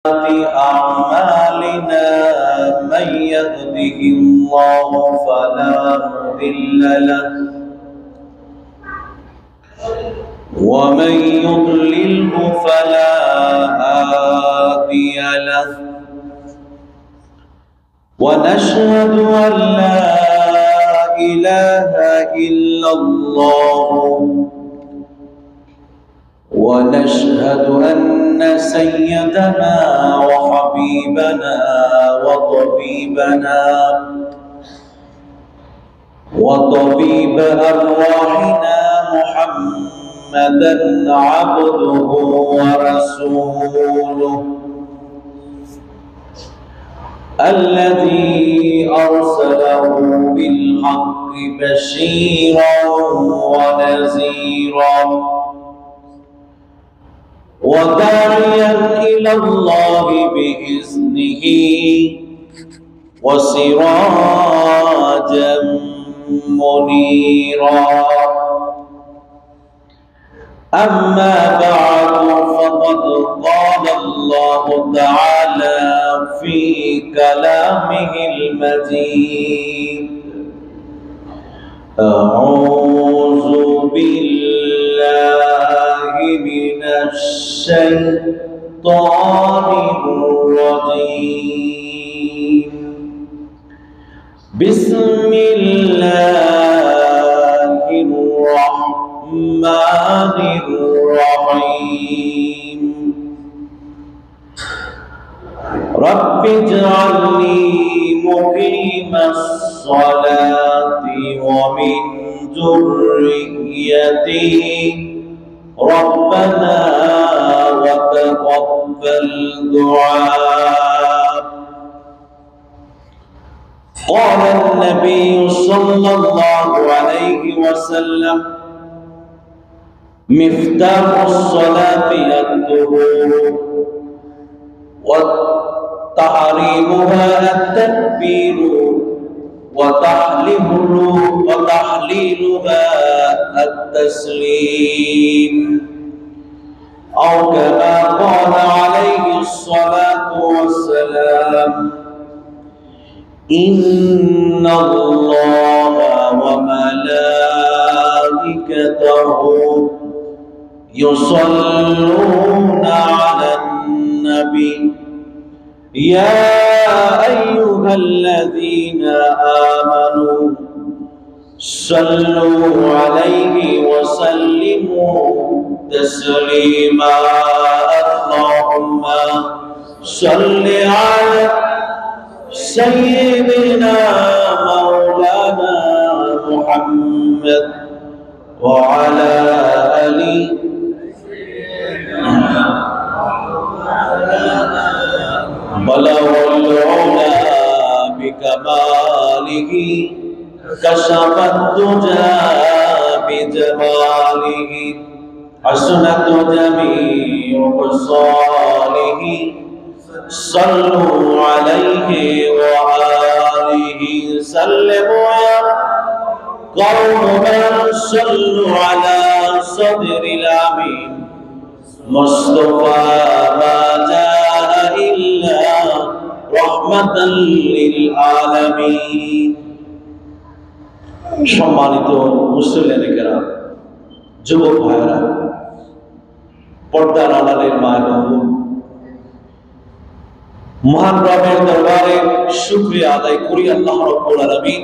أعمالنا من يهده الله فلا مضل له ومن يضلله فلا هادي له ونشهد أن لا إله إلا الله ونشهد أن سيدنا وحبيبنا وطبيب أرواحنا محمدا عبده ورسوله الذي أرسله بالحق بشيرا ونذيرا وداعيا إلى الله بإذنه وسراجا منيرا أما بعد فقد قال الله تعالى في كلامه المجيد أعوذ بالله من الشيطان الرجيم بسم الله الرحمن الرحيم رب اجعلني مقيم الصلاة ومن ذريتي ربنا وتقبل دعاء قال النبي صلى الله عليه وسلم مفتاح الصلاة الطهور وتحريمها التكبير وتحليلها التسليم أو كما قال عليه الصلاة والسلام إن الله وملائكته يصلون على النبي يا أيها الذين آمنوا صلوا عليه وسلموا تسليما اللهم صل على سيدنا مولانا محمد وعلى آله بلغ العلا بكماله كشف الدجى بجماله حسنت جميع خصاله صلوا عليه وآله سلموا يا قوم من صلوا على صدر الأمين مصطفى ما جاء إلا رحمة للعالمين সম্মানিত মুসলিমেরা যুবক ভাইরা পর্দার আড়ালের মায়ের বোন মহান রবের দরবারে শুকরিয়া আদায় করি আল্লাহ রাব্বুল আলামিন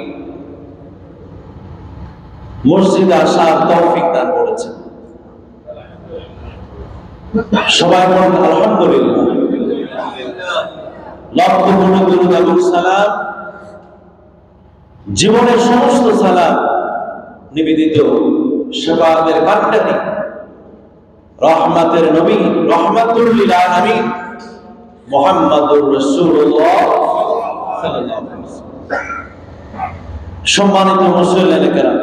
মসজিদে আসার তৌফিক দান করেছেন সবাই বলুন আলহামদুলিল্লাহ লক্ষ কোটি দরুদ এবং সালাম জীবনের সমস্ত সালাম নিবেদিত শাফাআতের কান্ডারি রহমতের নবী রহমাতুল লিল আলামিন মুহাম্মাদুর রাসূলুল্লাহ সাল্লাল্লাহু আলাইহি ওয়াসাল্লাম সম্মানিত মুসলিম কেরাম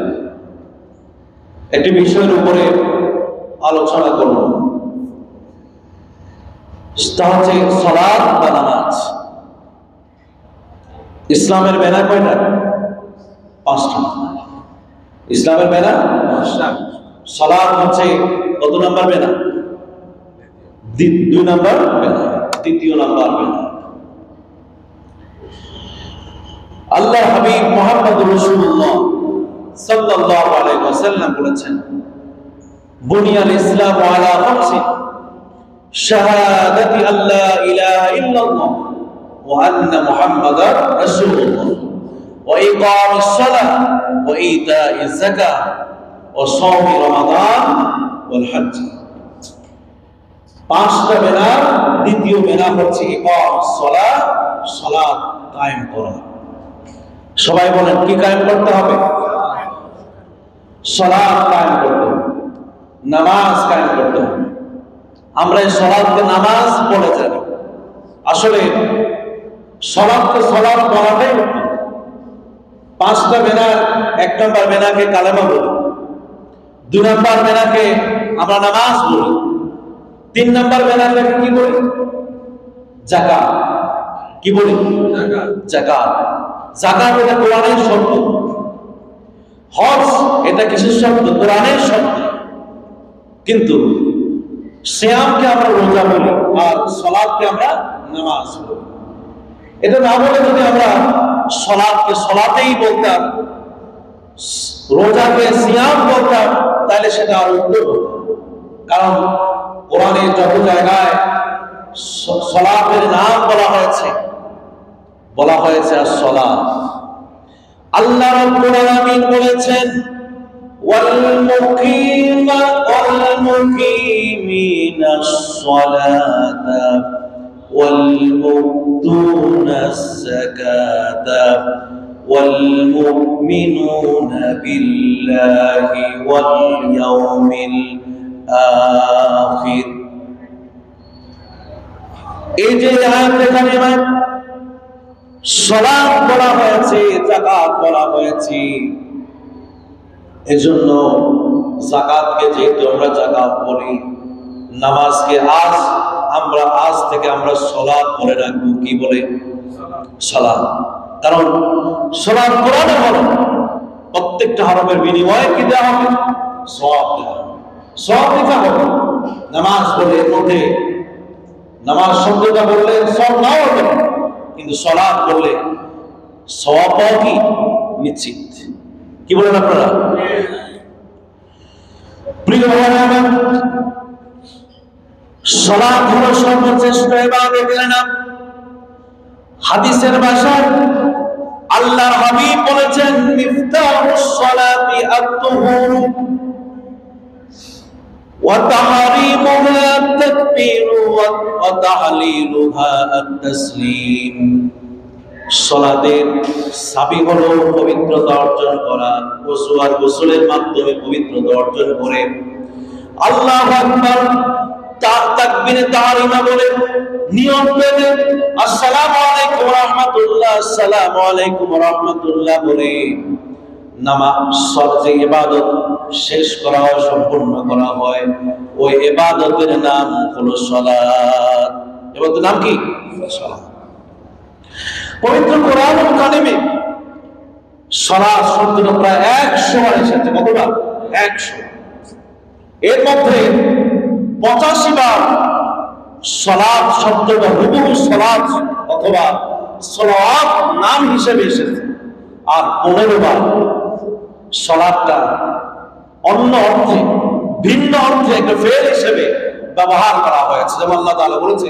একটি বিষয়ের উপরে আলোচনা করব তা হচ্ছে সালাত বা নামাজ ইসলামের ব্যানার কয়টা পাঁচটা ইসলামের ব্যানার পাঁচটা সালাত হচ্ছে কত নাম্বার ব্যানার দুই নাম্বার ব্যানার দ্বিতীয় নাম্বার বেনা। আল্লাহ হাবিব মুহাম্মদ রাসূলুল্লাহ সাল্লাল্লাহু আলাইহি ওয়াসাল্লাম বলেছেন, বুনিয়াল ইসলামু আলা খামসিন, শাহাদাতি আল্লা ইলাহা ইল্লাল্লাহ ওয়া আন্না মুহাম্মাদার রাসূলুল্লাহ ওয়া ইকামিস সালাহ ওয়া ইতাইজ যাকাহ ওয়া শাওমি রমাদান ওয়াল হজ্জ। পাঁচটা বেনা। দ্বিতীয় বেনা হচ্ছে ইকামিস সালাহ, সালাত কায়েম করা। সবাই বলেন কি কায়েম করতে হবে? সালাত কায়েম করতে হবে, নামাজ কায়েম করতে হবে। আমরা এই সালাতকে নামাজ বলে জানি, আসলে সালাতকে সালাত বলাটাই উত্তম। পাঁচটা বেনা, এক নম্বর বেনাকে কালেমা বলি, দুই নম্বর বেনাকে আমরা নামাজ বলি, তিন নম্বর বেনাকে কি বলি? যাকাত। কি বলি? যাকাত। যাকাত এটা কোরআনের শব্দ। হজ এটা কিসের শব্দ? কোরআনের শব্দ। কিন্তু সিয়ামকে আমরা রোজা বলি আর সালাতকে আমরা নামাজ বলি। এটা না বলে যদি আমরা সালাতকে সালাতেই বলতাম, রোজাকে সিয়াম বলতাম, তাহলে সেটা আরো উত্তম হতো। কারণ কোরআনে যত জায়গায় সালাতের নাম বলা হয়েছে as-সালাত। আল্লাহ রাব্বুল আলামিন বলেছেন, ওয়াল-মুকিমিনাস সালাতা ওয়াল-মু'তুনাজ যাকাতা ওয়াল-মু'মিনুনা বিল্লাহি ওয়াল ইয়াউমিল আখির। এই যে আয়াতে কারিমা সালাত বলা হয়েছে, যাকাত বলা হয়েছে, এজন্য যাকাতকে যেহেতু আমরা যাকাত বলি, নামাজকে আজ থেকে আমরা সালাত বলে রাখবো। কি বলে? সালাত। কারণ সালাত কোরআনে বলে প্রত্যেকটা হরফের বিনিময়ে কি দেওয়া হবে? সওয়াব দেওয়া হবে, সওয়াব লেখা হবে। নামাজ বলে এর মধ্যে নামাজ শব্দটা বললে সওয়াব নাও হবে, কিন্তু সালাত বললে সওয়াব পাওয়া কি নিশ্চিত। কি বলেন আপনারা? প্রিয় ভাইরা, সালাত হলো সর্বশ্রেষ্ঠ ইবাদতের নাম। হাদিসের ভাষায় আল্লাহর হাবিব বলেছেন, মিফতাহুস সালাতি আত-তুহুর ওয়া তাহরিমুহা আত-তাকবীর ওয়া তাহলিলুহা আত-তাসলিম। সালাতের চাবি হলো পবিত্রতা অর্জন করা। ওযু আর গোসলের মাধ্যমে পবিত্রতা অর্জন করে আল্লাহু আকবার তাকবীরে তাহরিমা বলে নিয়ম বেঁধে আসসালামু আলাইকুম ওয়া রাহমাতুল্লাহ, আসসালামু আলাইকুম ওয়া রাহমাতুল্লাহ বলে নামাজ যে ইবাদত শেষ করা হয়, সম্পূর্ণ করা হয়, ওই ইবাদতের নাম হলো সালাত। ইবাদতের নাম কি? সালাত। পবিত্র কোরআনুল কারিমে সালাত শব্দটা প্রায় 100 বার এসেছে। কতবার? 100। এর মধ্যে 85 বার সালাত শব্দটা হুবহু সালাত অথবা সালাওয়াত নাম হিসেবে এসেছে, আর 15 বার সালাতটা অন্য অর্থে, ভিন্ন অর্থে একটা ফেল হিসেবে ব্যবহার করা হয়েছে। যেমন আল্লাহ তাআলা বলেছে,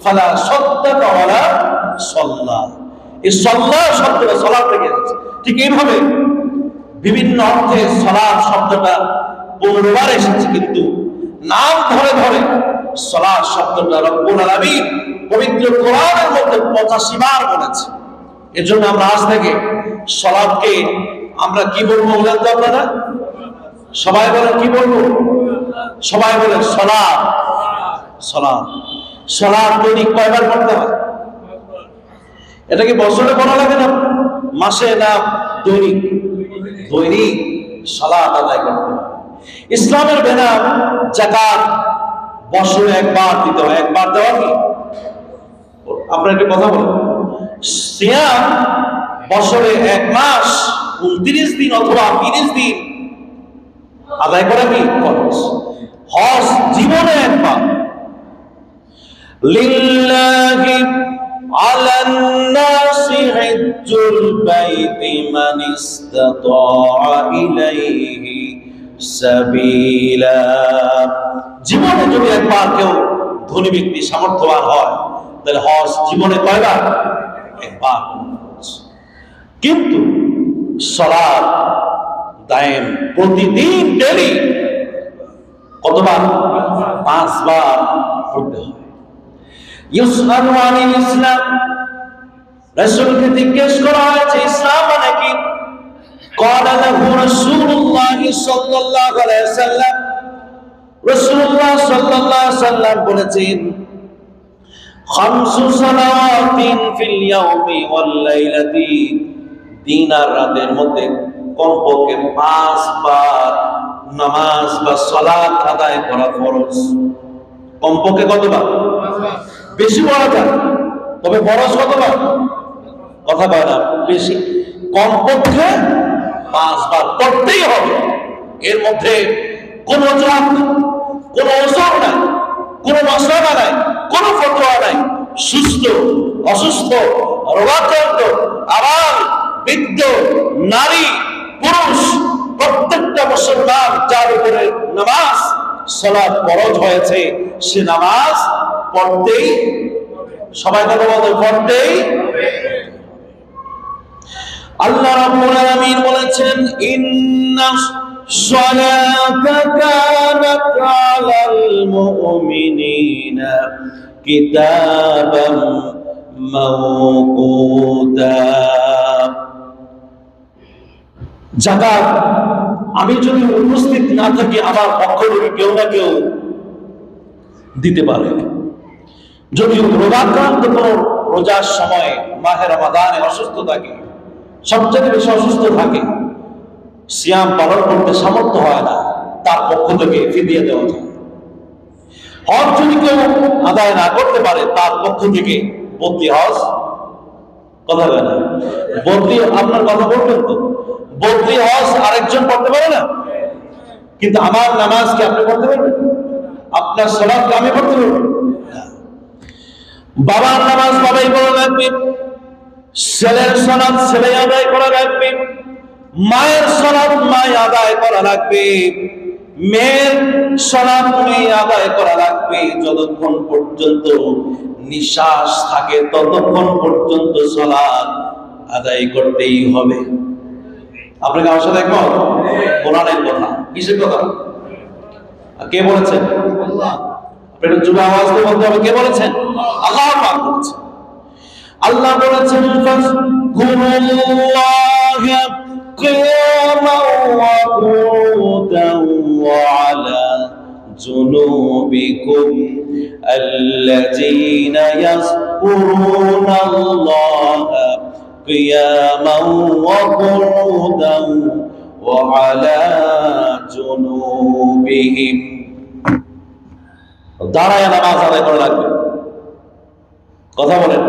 ফালা সাদ্দাকা ওয়ালা সাল্লা। এই সাল্লা শব্দটা সালাত থেকে এসেছে। ঠিক এইভাবে বিভিন্ন অর্থে সালাত শব্দটা 15 বার এসেছে, কিন্তু নাম ধরে ধরে সালাত শব্দটা রব্বুল আলামিন পবিত্র কোরআনের মধ্যে 85 বার বলেছে। এজন্য আমরা আজ থেকে সালাতকে আমরা কি বলবো বলেন তো আপনারা? সবাই বলেন কি বলবো? সবাই বলেন সালাত। সালাত। সালাত দৈনিক কয়বার পড়তে হয়? এটা কি বছরে পড়া লাগে না, মাসে না দৈনিক? দৈনিক সালাত আদায় করতে হয়। ইসলামের বেনা যাকাত বছরে একবার দিতে হয়। একবার দেওয়া কি? আপনারা একটা কথা বলেন, সিয়াম বছরে 1 মাস 29 দিন অথবা 30 দিন আদায় করা কি ফরজ। হজ জীবনে একবার। লিল্লাহি আলান নাসি হিজ্জুল বাইতি মান ইসতাতা ইলাইহি সাবিলা। জীবনে যদি একবার কেউ ধনী ব্যক্তি সামর্থ্যবান হয় তাহলে হজ জীবনে কয়বার? একবার। কিন্তু সালাত দায়েম প্রতিদিন ডেইলি কতবার? 5 বার পড়তে হয়। ইউসআলু আনিল ইসলাম, রাসূলকে জিজ্ঞেস করা হয়েছে ইসলাম মানে কি? ক্বালা লাহু রাসূলুল্লাহ সাল্লাল্লাহু আলাইহি ওয়াসাল্লাম, রাসূলুল্লাহ সাল্লাল্লাহু আলাইহি ওয়াসাল্লাম বলেছেন, খামসু সালাওয়াতিন ফিল ইয়াউমি ওয়াল লাইলাতি, দিন আর রাতের মধ্যে কমপক্ষে 5 বার নামাজ বা সালাত আদায় করা ফরজ। কমপক্ষে কতবার? বেশি বলা যায়, তবে ফরজ কতবার? কথা বলে না, বেশি। কমপক্ষে 5 বার পড়তেই হবে। এর মধ্যে কোনো অজুহাত নেই, কোনো ওজর নাই, কোনো মশলা নাই, কোনো ফতোয়া নাই। সুস্থ, অসুস্থ, রোগাক্রান্ত, আবার বৃদ্ধ, নারী, পুরুষ, প্রত্যেকটা মুসলমান যার উপরে নামাজ সালাত ফরজ হয়েছে সে নামাজ পড়তেই, সবাই কথা বলতে, পড়তেই। আল্লাহ রাব্বুল আলামিন বলেছেন, ইন্না সালাতা কানাত আলাল মুমিনিনা কিতাবাম মাওকুতা। যাকাত আমি যদি উপস্থিত না থাকি আমার পক্ষ থেকে কেউ না কেউ দিতে পারে। যদি রোগাক্রান্ত কোন রোজার সময় মাহে রমাদানে অসুস্থ থাকে, সবচেয়ে বেশি অসুস্থ থাকে, সিয়াম পালন করতে সামর্থ্য হয় না, তার পক্ষ থেকে ফিদিয়া দেওয়া যায়। হজ যদি কেউ আদায় না করতে পারে তার পক্ষ থেকে বদলি হজ, কথা বলে না, বদলি, আপনার কথা বলবেন তো, বদলি হজ আরেকজন পড়তে পারে না, কিন্তু আমার নামাজ কি আপনি পড়তে পারবেন? আপনার সালাত কি আমি পড়তে পারবো? বাবার নামাজ বাবাই পড়া লাগবে, ছেলের সালাত ছেলে আদায় করা লাগবে, মায়ের সালাত মায় আদায় করা লাগবে, মেয়ের সালাত মেয়ে আদায় করা লাগবে। যতক্ষণ পর্যন্ত নিঃশ্বাস থাকে ততক্ষণ পর্যন্ত সালাত আদায় করতেই হবে। আপনাকে আমার সাথে একমত? কোরআনের কথা। কিসের কথা? কে বলেছেন? আল্লাহ। আপনার জোরে আওয়াজ দিয়ে বলতে হবে, কে বলেছেন? আল্লাহ পাক বলেছেন। আল্লাহ বলেছেন, ফাযকুরুল্লাহা কিয়ামান ওয়া কুউদান ওয়া আলা জুনুবিকুম আল্লাযীনা ইয়াযকুরুনাল্লাহা কিয়ামান ওয়া কুউদান ওয়া আলা জুনুবিহিম। দাঁড়ায় নামাজ আদায় করা লাগবে। কথা বলেন,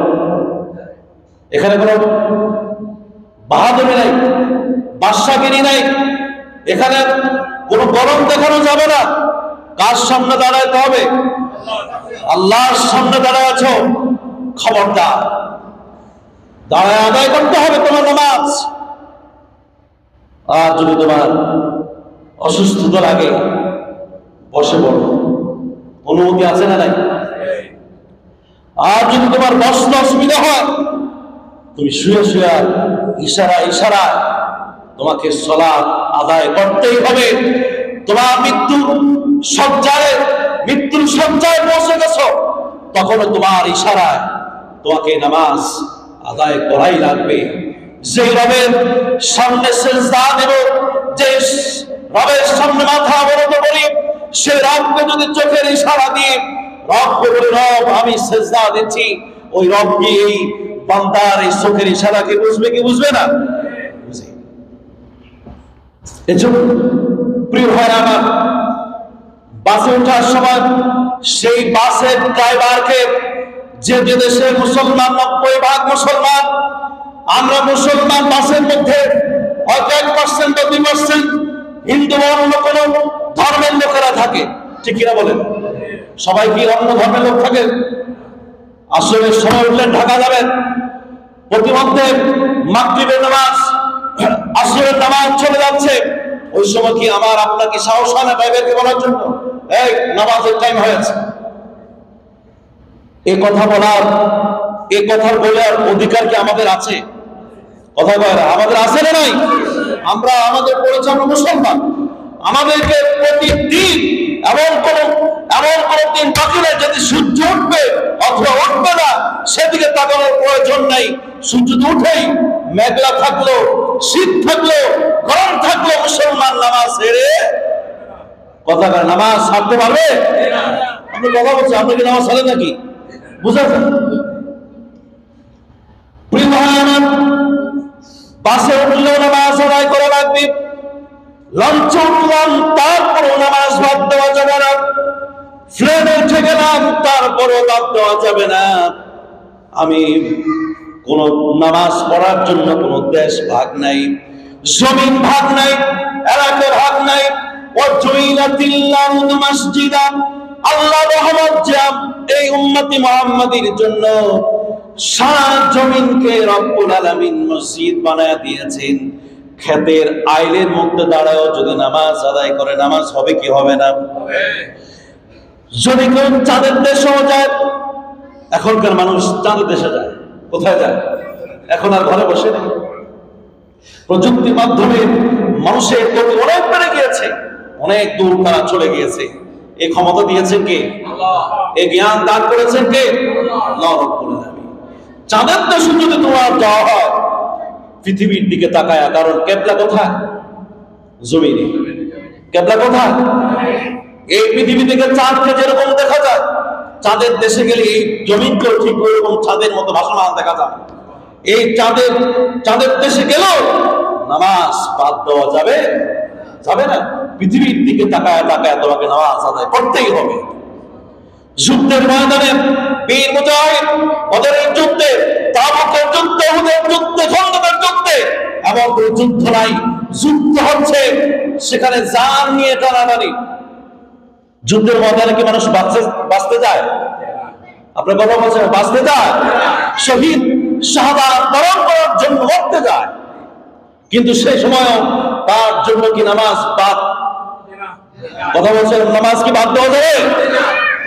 এখানে কোনো বাহাদুরি নাই, বাদশাগিরি নাই, এখানে কোনো গরম দেখানো যাবে না। কার সামনে দাঁড়াইতে হবে? আল্লাহর সামনে দাঁড়ায় আছো, খবরদার দাঁড়ায় আদায় করতে হবে তোমার নামাজ। আর যদি তোমার অসুস্থতা লাগে বসে পড়ো, অনুমতি আছে না নাই? আর যদি তোমার বসতে অসুবিধা হয় তুমি শুয়ে শুয়ে ইশারা তোমাকে সালাত আদায় করতেই হবে। তোমার মৃত্যুর সজ্জায় পৌঁছে গেছো, তখনও তোমার ইশারায় তোমাকে নামাজ আদায় করাই লাগবে। যে রবের সামনে সিজদা দেব, যে রবের সামনে মাথা অবনত করি, সে রবকে যদি চোখের ইশারা দিয়ে রবকে বলে, রব আমি সিজদা দিচ্ছি, ওই রব কি এই বান্দার এই চোখের ইশারাকে বুঝবে কি বুঝবে না? বুঝে। এজন্য প্রিয় ভাইরা আমার, বাসে ওঠার সময় সেই বাসের ড্রাইভারকে, যে দেশে মুসলমান 90% মুসলমান, আমরা মুসলমান বাসের মধ্যে হয়তো 1% বা 2% হিন্দু বা অন্য কোন ধর্মের লোকেরা থাকে, ঠিক কিনা বলেন? সবাই কি অন্য ধর্মের লোক থাকে? আসরের সময় উঠলেন ঢাকা যাবেন, প্রতিমধ্যে মাগরিবের নামাজ, আসরের নামাজ চলে যাচ্ছে, ওই সময় কি আমার আপনার কি সাহস হয় না ভাইদেরকে বলার জন্য, এই নামাজের টাইম হয়েছে? এই কথা বলার, এই কথা বলার অধিকার কি আমাদের আছে? কথা বলে আমাদের আছে না নাই? আমরা আমাদের পরিচয় মুসলমান, আমাদেরকে প্রতিদিন এমন কোন দিন বাকি নেই যদি সূর্য উঠবে অথবা উঠবে না সেদিকে তাকানোর প্রয়োজন নাই। সূর্য উঠেই মেঘলা থাকলো, শীত থাকলো, গরম থাকলো, মুসলমান নামাজ ছেড়ে কথা বলে নামাজ ছাড়তে পারবে? আপনি কথা বলছেন, আপনি কি নামাজ ছাড়েন নাকি? বুঝেছেন? প্রিয় ভাই আমার, বাসে উঠলেও নামাজ আদায় করা লাগবে, লঞ্চে উঠলাম তারপরও নামাজ বাদ দেওয়া যাবে না, প্লেনে উঠে গেলাম তারপরও বাদ দেওয়া যাবে না। আমি কোন নামাজ পড়ার জন্য কোন দেশ ভাগ নাই, জমিন ভাগ নাই, এলাকা ভাগ নাই। আল্লাহ রহমত জাম এই উম্মতি মুহাম্মাদীর জন্য সারা জমিনকে রব্বুল আলামিন মসজিদ বানায়া দিয়েছেন। ক্ষেতের আইলের মধ্যে দাঁড়ায়ও যদি নামাজ আদায় করে, নামাজ হবে কি হবে না? যদি কেউ চাঁদের দেশেও যায়, এখনকার মানুষ চাঁদের দেশে যায়, কোথায় যায়? এখন আর ঘরে বসে নেই, প্রযুক্তির মাধ্যমে মানুষের গতি অনেক বেড়ে গিয়েছে, অনেক দূর তারা চলে গিয়েছে। এই ক্ষমতা দিয়েছেন কে? আল্লাহ। এই জ্ঞান দান করেছেন কে? আল্লাহ রাব্বুল আলামিন। চাঁদের দেশে যদি তোমার যাওয়া হয়, পৃথিবীর দিকে তাকায়া, কারণ কেবলা কোথায়? জমিনে। কেবলা কোথায়? এই পৃথিবী থেকে চাঁদকে যেরকম দেখা যায়, চাঁদের দেশে গেলে এই জমিনকেও ঠিক ওইরকম চাঁদের মতো ভাসমান দেখা যায়। এই চাঁদের দেশে গেলেও নামাজ বাদ দেওয়া যাবে যাবে না। পৃথিবীর দিকে তাকায় তাকায় তোমাকে নামাজ আদায় করতেই হবে। যুদ্ধের ময়দানে বীর মুজাহিদ বদরের যুদ্ধে, তাবুকের যুদ্ধে, উহুদের যুদ্ধে, খন্দকের যুদ্ধে এমন কোনো যুদ্ধ নাই, যুদ্ধ হচ্ছে সেখানে জান নিয়ে টানাটানি। যুদ্ধের ময়দানে কি মানুষ বাঁচতে যায়? আপনার কথা বলছেন, বাঁচতে যায়? শহীদ শাহাদাত বরণ করার জন্য মরতে যায়, কিন্তু সেই সময়ও তার জন্য কি নামাজ বাদ? কথা বলছেন, নামাজ কি বাদ দেওয়া যাবে?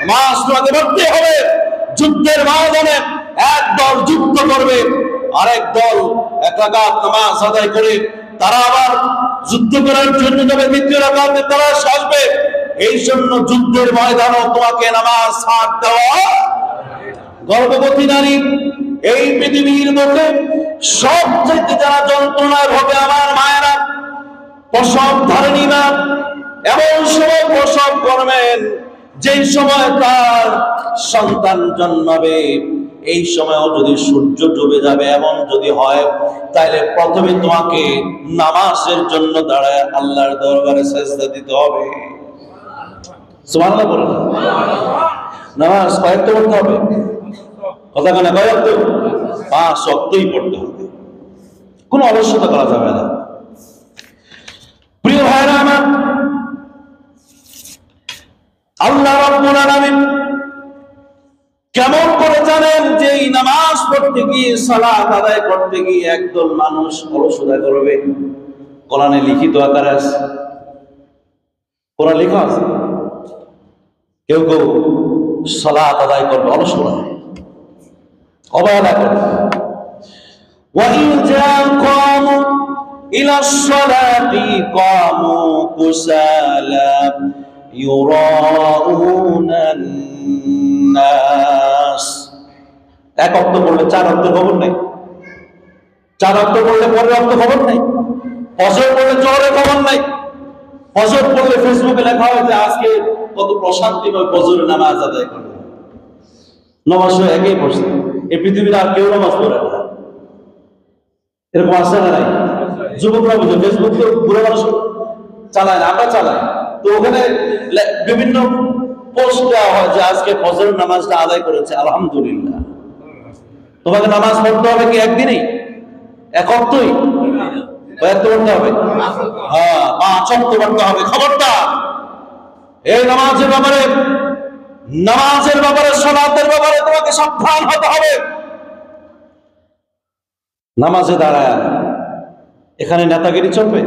নামাজ তোমাকে পড়তে হবে। যুদ্ধের ময়দানে এক দল যুদ্ধ করবে, আরেক দল এক রাকাত নামাজ আদায় করে তারা আবার যুদ্ধ করার জন্য যাবে, দ্বিতীয় রাকাতে তারা আসবে। এই জন্য যুদ্ধের ময়দানও তোমাকে নামাজ ছাড় দেওয়া। গর্ভবতী নারী এই পৃথিবীর মধ্যে সবচেয়ে যারা যন্ত্রণায় ভোগে আমার মায়েরা, প্রসব ধারণী না, এমন সময় প্রসব করবেন যেই সময় তার সন্তান জন্মাবে, এই সময়ও যদি সূর্য ডুবে যাবে এমন যদি হয়, তাহলে প্রথমে তোমাকে নামাজের জন্য দাঁড়ায় আল্লাহর দরবারে সেজদা দিতে হবে। সুবহানাল্লাহ বলেন। নামাজ কয়েকটা পড়তে হবে? কথা কেন কয়েকটা? 5 ওয়াক্তই পড়তে হবে, কোনো অলসতা করা যাবে না। প্রিয় ভাইরা আমার, আল্লাহ রাব্বুল আলামিন কেমন করে জানেন যে এই নামাজ পড়তে গিয়ে, সালাত আদায় করতে গিয়ে একদল মানুষ অলসতা করবে? কোরআনে লিখিত আকারে আছে, কোরআন লেখা আছে। কেউ কেউ সালাত আদায় করবে অলসতা, অবহেলা করবে। وَإِنْ قَامُوا إِلَى الصَّلَاةِ قَامُوا كُسَالَى يُرَاءُونَ النَّاسَ। এক ওয়াক্ত পড়লে 4 ওয়াক্ত খবর নাই, 4 ওয়াক্ত পড়লে 15 ওয়াক্ত খবর নাই, ফজর পড়লে জোহরের খবর নাই, ফজর পড়লে ফেসবুকে লেখা হয় যে আজকে কত প্রশান্তিময় ফজরের নামাজ আদায় করবে। নামাজ একই পড়ছে, এই পৃথিবীর আর কেউ নামাজ পড়ে না। এরকম আসছে না নাই? যুবকরা বুঝে, ফেসবুক তো বুড়ো মানুষ চালায় না, আমরা চালাই, তো ওখানে বিভিন্ন পোস্ট দেওয়া হয় যে আজকে ফজরের নামাজটা আদায় করেছে, আলহামদুলিল্লাহ। তোমাকে নামাজ পড়তে হবে কি একদিনই, এক ওয়াক্তই? কয়েকটা পড়তে হবে? হ্যাঁ, 5 ওয়াক্ত পড়তে হবে। খবরদার এই নামাজের ব্যাপারে নামাজের ব্যাপারে, সালাতের ব্যাপারে তোমাকে সাবধান হতে হবে। নামাজে দাঁড়ায় এখানে নেতাগিরি চলবে?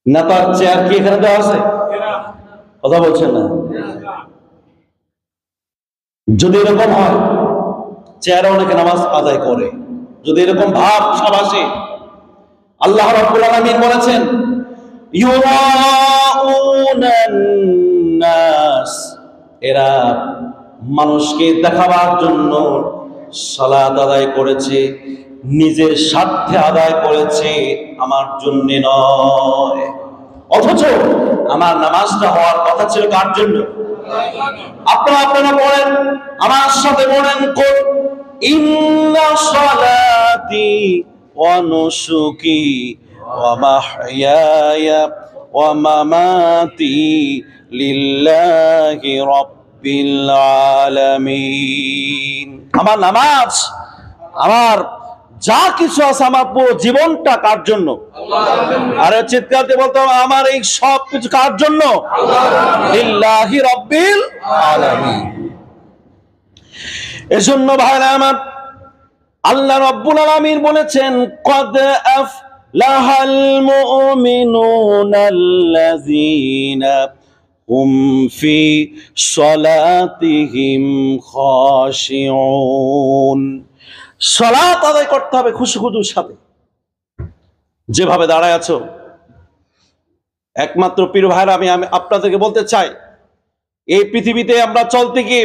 নেতার চেয়ার কি এখানে দেওয়া আছে? কথা বলছেন না? যদি এরকম হয়, চেয়ারে অনেকে নামাজ আদায় করে, যদি এরকম ভাব সবাসে, আল্লাহ রাব্বুল আলামিন বলেছেন ইউরাউনান নাস, এরা মানুষকে দেখাবার জন্য সালাত আদায় করেছে, নিজের স্বার্থে আদায় করেছে, আমার জন্য নয়। অথচ আমার নামাজটা হওয়ার কথা ছিল কার জন্য? আপনারা বলেন, আমার সাথে বলেন, কোন ইন্না সালাতি ওয়া নুসুকি ওয়া মাহইয়ায়া ওয়া মামাতি লিল্লাহি রাব্বিল আলামিন। আমার নামাজ, আমার যা কিছু আছে, আমার পুরো জীবনটা কার জন্য? আরে চিৎকার দিয়ে বলতে হবে, আমার এই সব কিছু কার জন্য? লিল্লাহি রাব্বিল আলামিন। এজন্য ভাইরা আমার, আল্লাহ রাব্বুল আলামিন বলেছেন ক্বাদ আফলাহাল মুমিনুনাল্লাযীনা হুম ফি সালাতিহিম খাশিউন। সালাত আদায় করতে হবে খুশুখুশুর সাথে। যেভাবে দাঁড়ায় আছো, একমাত্র পীর ভাইরা, আমি আপনাদেরকে বলতে চাই, এই পৃথিবীতে আমরা চলতে গিয়ে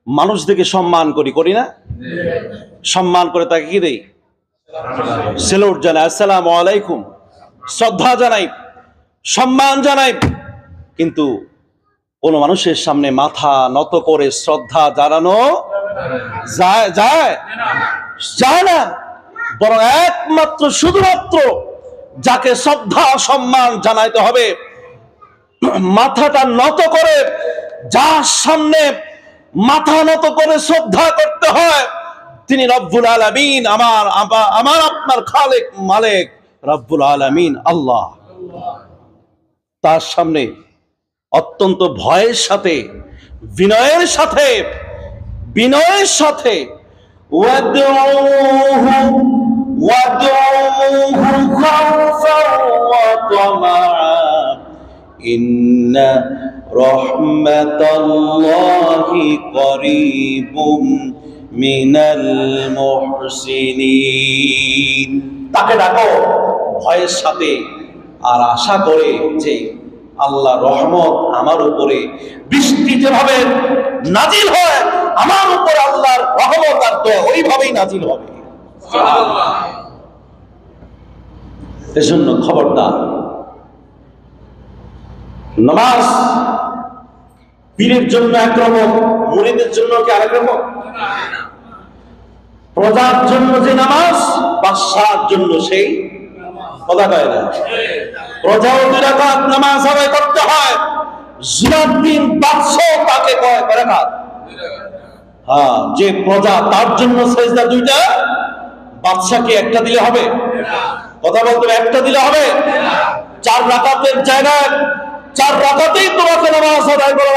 মানুষদেরকে সম্মান করি না? সম্মান করে তাকে কি দেই? সেলুট জানাই, আসসালামু আলাইকুম, শ্রদ্ধা জানাই, সম্মান জানাই। কিন্তু কোন মানুষের সামনে মাথা নত করে শ্রদ্ধা জানানো যায় না। বরং একমাত্র শুধুমাত্র যাকে শ্রদ্ধা সম্মান জানাইতে হবে, মাথাটা নত করে, যার সামনে মাথা নত করে শ্রদ্ধা করতে হয়, তিনি রব্বুল আলামিন, আমার আপনার খালেক মালিক রব্বুল আলামিন আল্লাহ। তার সামনে অত্যন্ত ভয়ের সাথে, বিনয়ের সাথে ওয়াদউহু খাওফান ওয়া তামাআ ইন্না রাহমাতাল্লাহি করিবুম মিনাল মুহসিনিন। তাকে ডাকো ভয়ের সাথে, আর আশা করে যে আল্লাহ রহমত আমার উপরে, বৃষ্টি যেভাবে নাজিল হয় আমার উপরে আল্লাহর রহমত আর দয়া ওইভাবেই নাজিল হবে। সুবহানাল্লাহ। এজন্য খবরদার, নামাজ পীরের জন্য একরকম, মুরিদের জন্য কি আরেক রকম? প্রজার জন্য যে নামাজ, বাদশার জন্য সেই কথা কয় না। প্রজাও 2 রাকাত নামাজ আদায় করতে হয়, জুমাদ্দিন বাদশা তাকে কয় রাকাত। হ্যাঁ, যে প্রজা তার জন্য সেজদা 2টা, বাদশাকে একটা দিলে হবে? কথা বলতে হবে, একটা দিলে হবে? 4 রাকাতের জায়গায় 4 রাকাতেই তোমাকে নামাজ আদায় করা